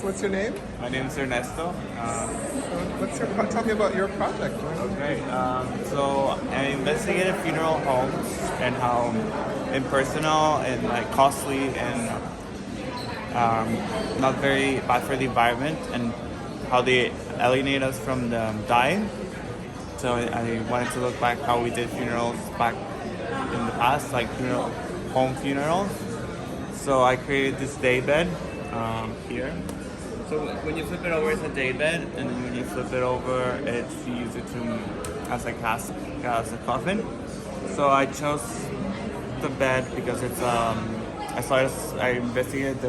What's your name? My name is Ernesto. Tell me about your project. Okay, so I investigated funeral homes and how impersonal and like costly and not very bad for the environment and how they alienate us from the dying. So I wanted to look back how we did funerals back in the past, like home funerals. So I created this daybed here. So when you flip it over, it's a daybed, and then when you flip it over, you use it as a casket, as a coffin. So I chose the bed because it's I investigated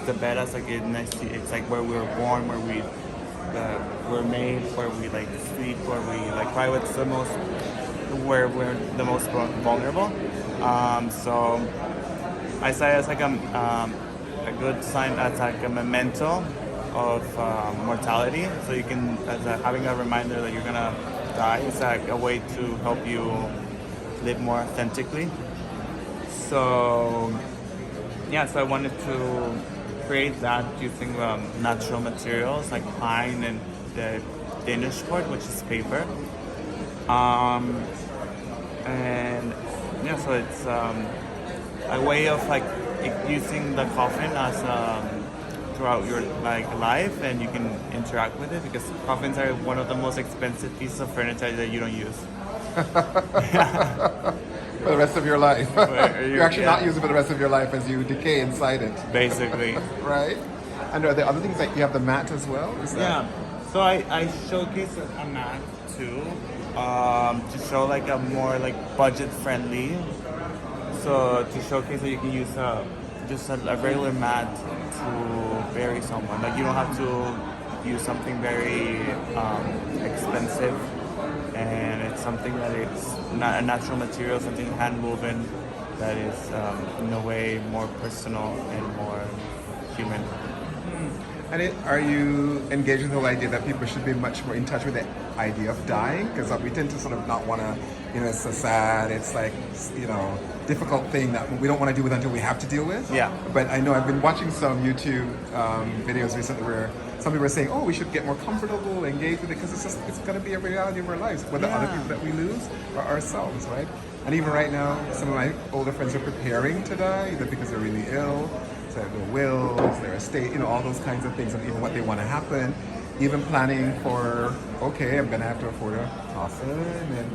the bed as like it's like where we were born, where we were made, where we like sleep, where we like probably what's the most where we're the most vulnerable. So I saw it as like a good sign, as like a memento of mortality. So you can, having a reminder that you're gonna die, it's like a way to help you live more authentically. So yeah, so I wanted to create that using natural materials like pine and the Danish cord, which is paper. And yeah, so it's a way of like using the coffin as throughout your like life, and you can interact with it because coffins are one of the most expensive pieces of furniture that you don't use. For the rest of your life. You're actually not yeah. using it for the rest of your life as you decay inside it. Basically. Right? And are there other things like you have the mat as well? Is that... Yeah. So I showcase a mat too, to show like a more like budget friendly. So to showcase that you can use just a regular mat to bury someone. Like you don't have to use something very expensive, and it's something that it's not a natural material, something hand woven that is in a way more personal and more human. And are you engaged with the whole idea that people should be much more in touch with the idea of dying? Because we tend to sort of not want to, it's so sad, it's like, difficult thing that we don't want to deal with until we have to deal with. Yeah. But I know I've been watching some YouTube videos recently where some people are saying, oh, we should get more comfortable, engage with it, because it's going to be a reality of our lives, whether other people that we lose or ourselves, right? And even right now, some of my older friends are preparing to die, either because they're really ill, so their wills, their estate, all those kinds of things, and even what they want to happen. Even planning for, okay, I'm gonna have to afford a coffin, and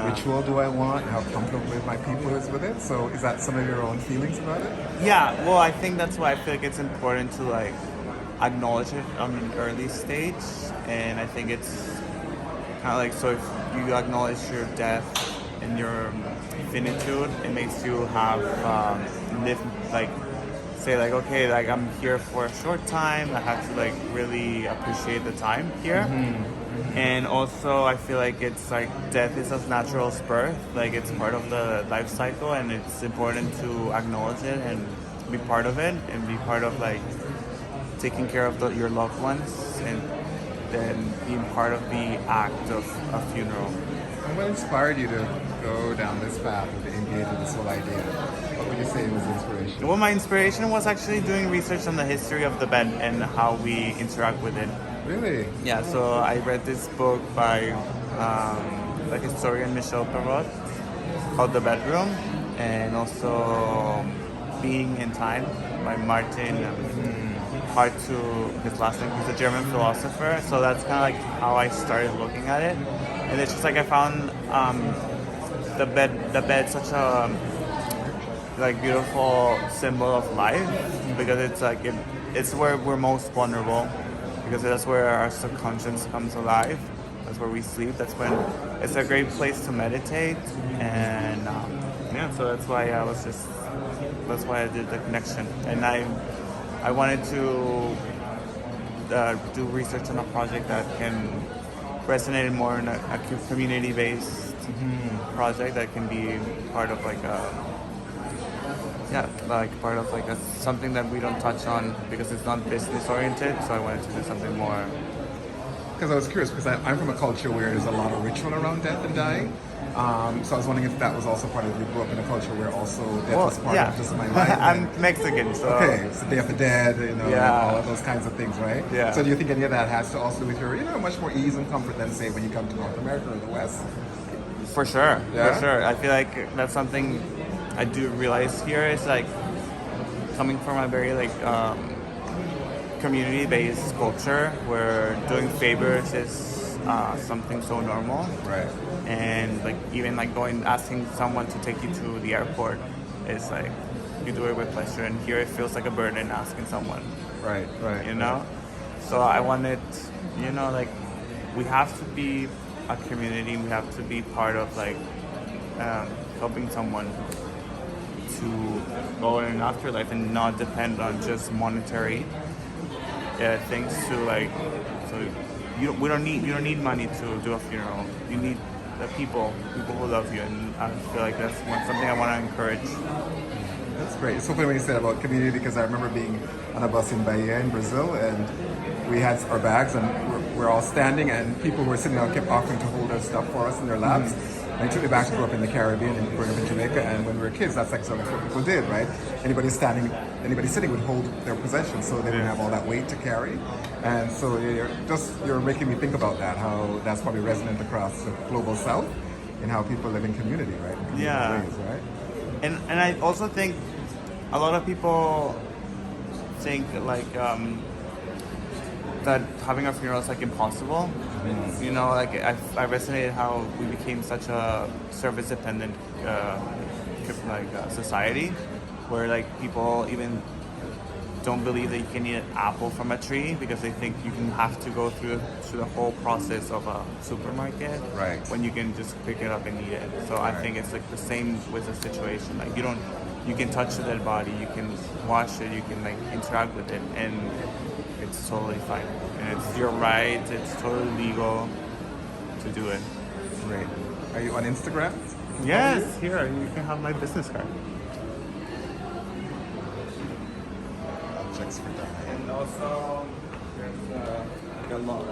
what ritual do I want, and how comfortable my people is with it. So is that some of your own feelings about it? Yeah, well, I think that's why I feel like it's important to like acknowledge it on an early stage, and I think it's kind of like, so if you acknowledge your death and your finitude, it makes you have live like, say like, okay, like I'm here for a short time, I have to like really appreciate the time here. And also I feel like it's like death is as natural as birth, like it's part of the life cycle, and it's important to acknowledge it and be part of it, and be part of like taking care of your loved ones, and then being part of the act of a funeral. And what inspired you to go down this path and to engage with this whole idea? What would you say was the inspiration? Well, my inspiration was actually doing research on the history of the bed and how we interact with it. Really? Yeah, so I read this book by the historian Michel Perrot called The Bedroom, and also Being in Time by Martin Hard to his last name. He's a German philosopher, so that's kind of like how I started looking at it. And it's just like I found the bed such a like beautiful symbol of life, because it's like it's where we're most vulnerable, because that's where our subconscious comes alive. That's where we sleep. That's when it's a great place to meditate, and so that's why I did the connection, and I wanted to do research on a project that can resonate more in a community-based project that can be part of like part of like something that we don't touch on because it's not business oriented. So I wanted to do something more because I was curious because I'm from a culture where there's a lot of ritual around death and dying. So I was wondering if that was also part of you grew up in a culture where also death was part of just my life. I'm Mexican, so okay, it's the Day of the Dead, and all of those kinds of things, right? Yeah. So do you think any of that has to also do with your, much more ease and comfort than say when you come to North America or the West? For sure, Yeah? for sure. I feel like that's something I do realize here is like coming from a very like community-based culture where doing favors is something so normal. Right. And like even like asking someone to take you to the airport is like you do it with pleasure, and here it feels like a burden asking someone. Right. You know? So I wanted, like we have to be a community, we have to be part of like helping someone to go in an afterlife and not depend on just monetary things to like, so you don't need money to do a funeral. You need the people who love you, and I feel like that's something I want to encourage. That's great. It's so funny when you said about community, because I remember being on a bus in Bahia in Brazil, and we had our bags and we're all standing, and people who were sitting down kept offering to hold their stuff for us in their laps. And it took me back to grow up in the Caribbean and growing up in Jamaica, and when we were kids, that's like sort of what people did, right? Anybody sitting would hold their possessions so they didn't have all that weight to carry. And so you're making me think about that, how that's probably resonant across the global South and how people live in community, right? In communal ways, right? And I also think a lot of people think like that having a funeral is like impossible. Like I resonated how we became such a service dependent society, where like people even don't believe that you can eat an apple from a tree because they think you can have to go through the whole process of a supermarket, right? When you can just pick it up and eat it. So I think it's like the same with the situation. Like you can touch the dead body, you can wash it, you can like interact with it, and it's totally fine. And it's your right, it's totally legal to do it. Great. Are you on Instagram? Yes, here, you can have my business card. Objects for dying. And also, there's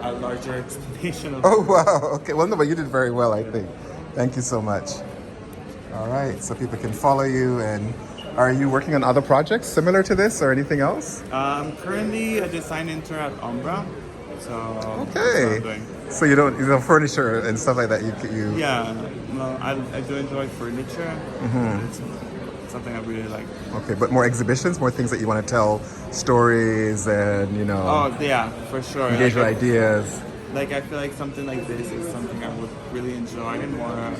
a larger explanation of... Oh, wow. Okay. Well, no, but you did very well, I think. Thank you so much. All right. So people can follow you. And are you working on other projects similar to this or anything else? Currently a design intern at Umbra. So okay. That's what I'm doing. So you don't furniture and stuff like that. You. Yeah. No, I do enjoy furniture. It's something I really like. Okay, but more exhibitions, more things that you want to tell, stories, and Oh yeah, for sure. Engage with ideas. Like I feel like something like this is something I would really enjoy, and more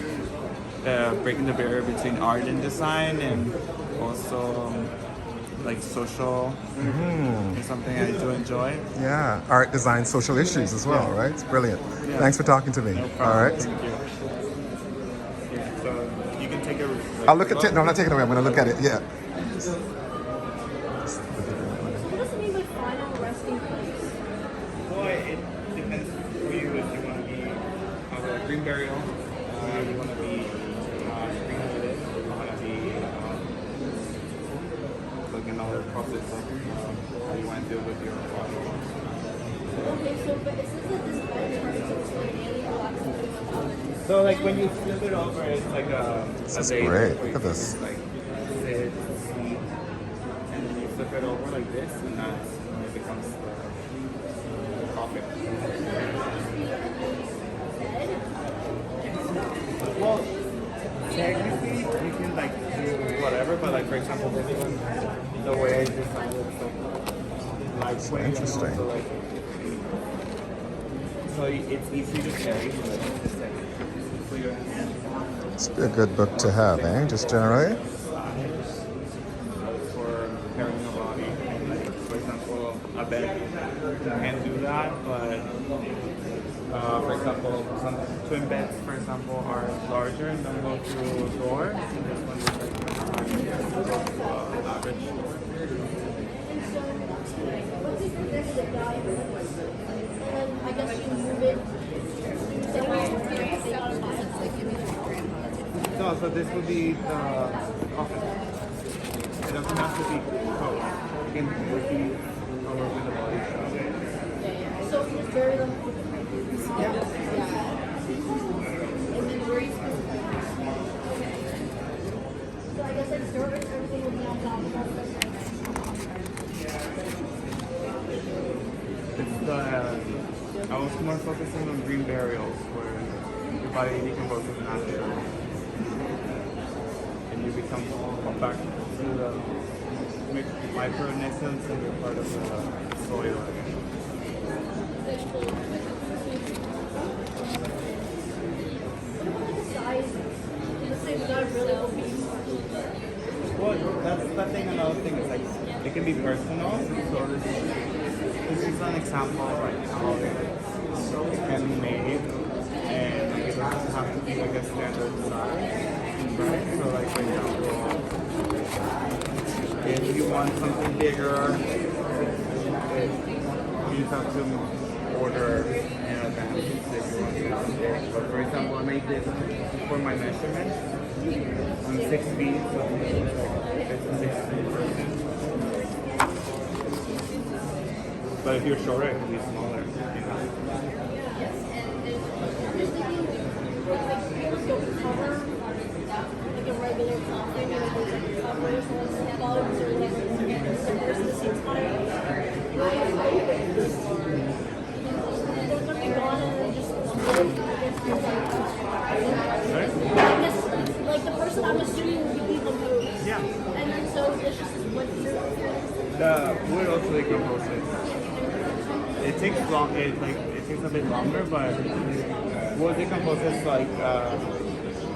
breaking the barrier between art and design, and also like social is something I do enjoy. Yeah, art, design, social issues as well, right? It's brilliant. Yeah. Thanks for talking to me. No problem. All right. Thank you. Yeah, so you can take a... I'll look at it. No, I'm not taking it away. I'm going to look at it. Yeah. What does it mean by final resting place? Well, it depends for you if you want to be a green burial, you want to be green hooded, you want to be looking all the process of how you want to deal with your body. Okay, so but it says that this bed turns into an alien box. So like when you flip it over, it's like a This is day great. where Look at you this. can, like sit, sleep, and then you flip it over like this, and that's when it becomes the coffin. Well, technically you can like do whatever, but like for example this one, the way I designed it, it's like So lightweight and interesting. also like so it's easy to carry. So like, just like put your hand It's a good book to have, eh? Just generally. for carrying your body. Like for example, a bed can do that, but for example, some twin beds, for example, are larger and don't go through doors. And this one is like average door. What's it connected to die? And I guess you move it. No, so this would be the coffin. It doesn't have to be closed. You can be covered with the body. So you just bury them. It's the I was more focusing on green burials where your body decomposes naturally and you become back to the microorganisms and you're part of the soil. Well, that's the thing. Another thing is like it can be personal. So this is an example of like how it can be made, and it doesn't have to be like a standard size, right? So like for example, if you want something bigger, you just have to order in advance if you want something big. But for example, I made this for my measurement. I'm 6 feet, so it's a 6 feet person. But if you're shorter, it can be smaller. You know? Like a regular coffin, you know, there's like covers or bugs or whatever. The person that sits on it, they're gonna be gone and then just like the person I'm assuming will be people move. Yeah. And then so it's just what The wood also decomposes. It takes long. It takes a bit longer, but wood decomposes like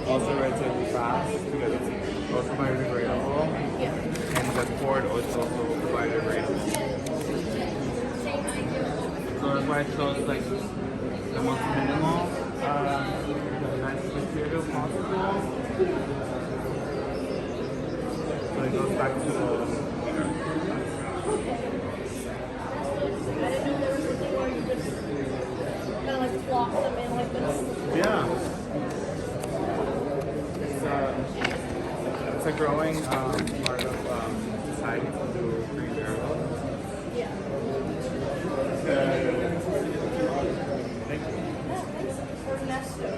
also relatively fast because it's also biodegradable, and the cord is also biodegradable. So that's why it shows like the most minimal material possible. So it goes back to the yeah. It's a growing part of society to do green barrels. Yeah. Thank you. Ernesto.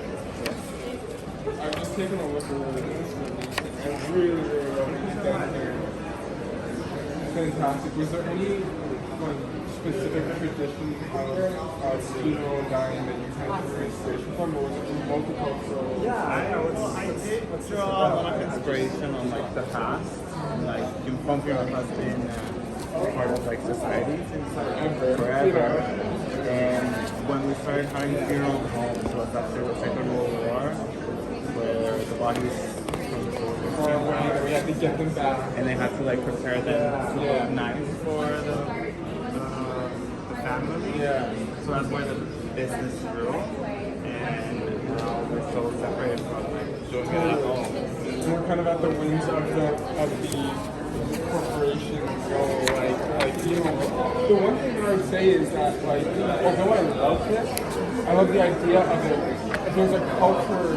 I've just taken a look at this and really love what you've done here. Fantastic. Was there any like specific tradition of funeral and dying that you kind of drew inspiration from, or was it multicultural? Yeah, I did draw a lot of inspiration on like the past. Like from funeral has been part of like society since forever. And when we started having funeral homes, it was after the Second World War, where the bodies from the soldiers came back, We had to get them back. and they had to like prepare them to look nice for the family. Yeah. So that's why the business grew, and now we're so separated from like doing it at home. We're kind of at the whims of the corporations. So like you know, the one thing that I would say is that like although I love this, I love the idea of it. There's a culture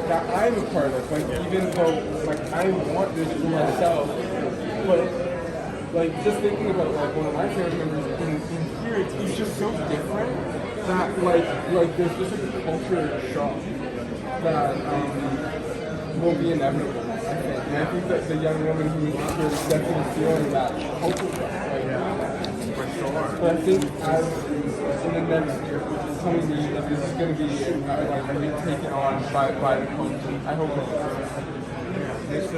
that I'm a part of. Like even though like I want this for myself, but like just thinking about like one of my family members in here, it's just so different that like there's just like a culture shock that will be inevitable. I think. And I think that the young woman who is here is definitely feeling that culture shock right now. For sure. But I think as in the next coming years, this is going to be like really taken on by the culture. I hope it's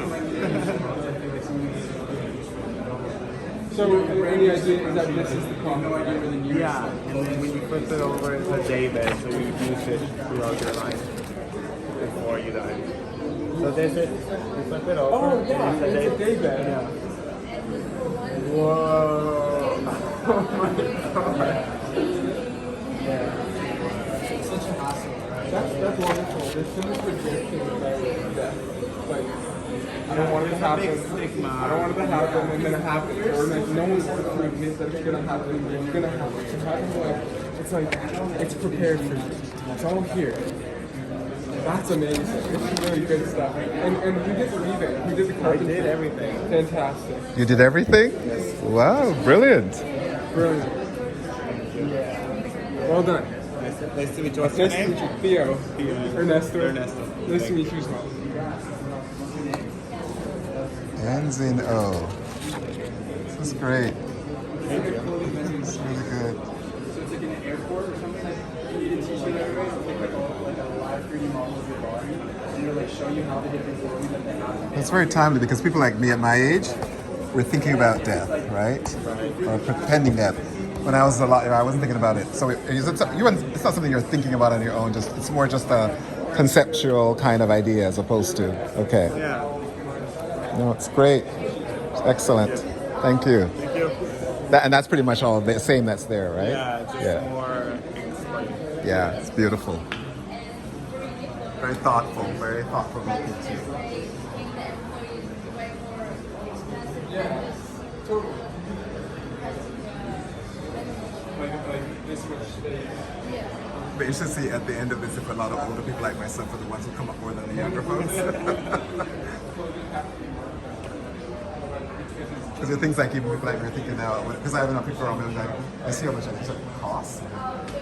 So any idea is that this is the common that you really use? Yeah, and then when you flip it over, it's a daybed, so you use it throughout your life before you die. So this is, you flip it over. Oh yeah, and it's a daybed. Yeah. Whoa. Oh my god. Such a hassle. That's wonderful. There's so much rejection about death. Like I don't want it to happen. Big stigma. I don't want it to happen, and then it happens. Or like no one's going to admit that it's gonna happen. It's gonna happen. So having like it's prepared for you. It's all here. That's amazing. It's really good stuff. And we did the revamp. We did the I carpentry. did everything. Fantastic. You did everything? Wow, brilliant. Brilliant. Well done. Nice to meet you. What's Nice your to name? meet you. Theo. Ernesto. Ernesto. Nice to meet you as well. Ends in O. This is great. It's really good. show you how the different worldviews that they have. It's very timely because people like me at my age, we're thinking about death, right? Or pretending death. When I was a lot, I wasn't thinking about it. So it's not something you're thinking about on your own. It's more just a conceptual kind of idea as opposed to okay. Yeah. No, it's great. It's excellent. Thank you. Thank you. And that's pretty much all the same that's there, right? Yeah, just more explain. Yeah, it's beautiful. Very thoughtful, very thoughtful making too. Yeah, totally. Like this much. But you should see at the end of this if a lot of older people like myself are the ones who come up more than the younger folks. Because there are things like even people like me are thinking now, because I have enough people around me, like, I see how much it costs.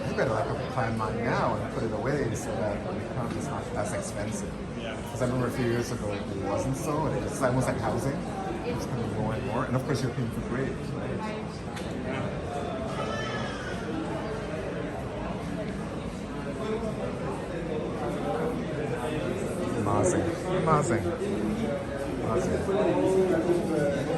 You better like plan mine now and put it away so that it's not as expensive. Yeah. Because I remember a few years ago it wasn't so, and it's almost like housing. It's becoming more and more, and of course you're paying for grades, right? Amazing. Amazing. Amazing.